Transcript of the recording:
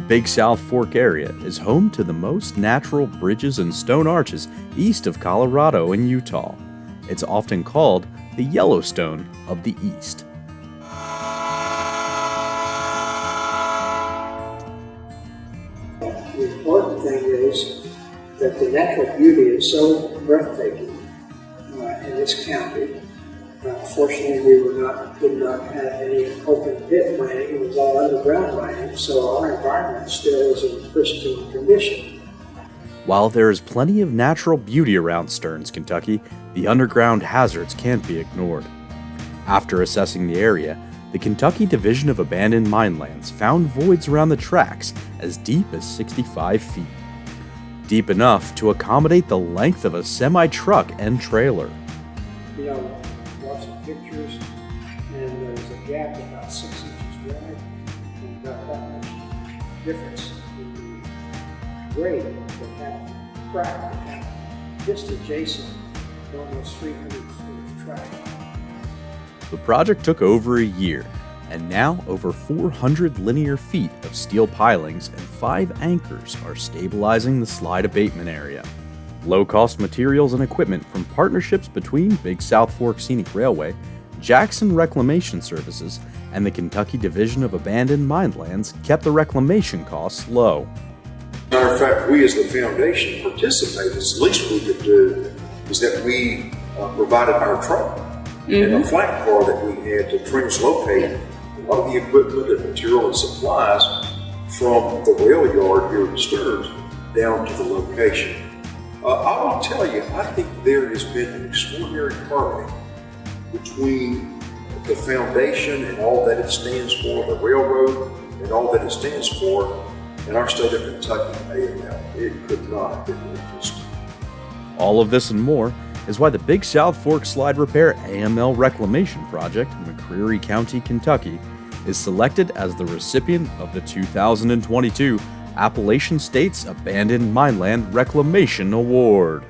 Big South Fork area is home to the most natural bridges and stone arches east of Colorado and Utah. It's often called the Yellowstone of the East. The important thing is that the natural beauty is so breathtaking in this county. Fortunately, we did not have any open pit mining. It was all underground mining, so our environment still is in pristine condition. While there is plenty of natural beauty around Stearns, Kentucky, the underground hazards can't be ignored. After assessing the area, the Kentucky Division of Abandoned Minelands found voids around the tracks as deep as 65 feet. Deep enough to accommodate the length of a semi-truck and trailer. Watch some pictures, and there's a gap about 6 inches wide, and about that much difference in the grade that happened, crack that happened, just adjacent to almost 300 feet of track. The project took over a year, and now over 400 linear feet of steel pilings and 5 anchors are stabilizing the slide abatement area. Low-cost materials and equipment from partnerships between Big South Fork Scenic Railway, Jackson Reclamation Services, and the Kentucky Division of Abandoned Minelands kept the reclamation costs low. Matter of fact, we as the foundation participated. The least we could do is that we provided our truck and a flat car that we had to translocate a lot of the equipment and material and supplies from the rail yard here at Stearns down to the location. I will tell you, I think there has been an extraordinary harmony between the foundation and all that it stands for, the railroad and all that it stands for, in our state of Kentucky, AML. It could not have been more distant. All of this and more is why the Big South Fork Slide Repair AML Reclamation Project in McCreary County, Kentucky, is selected as the recipient of the 2022 Appalachian State's Abandoned Mineland Reclamation Award.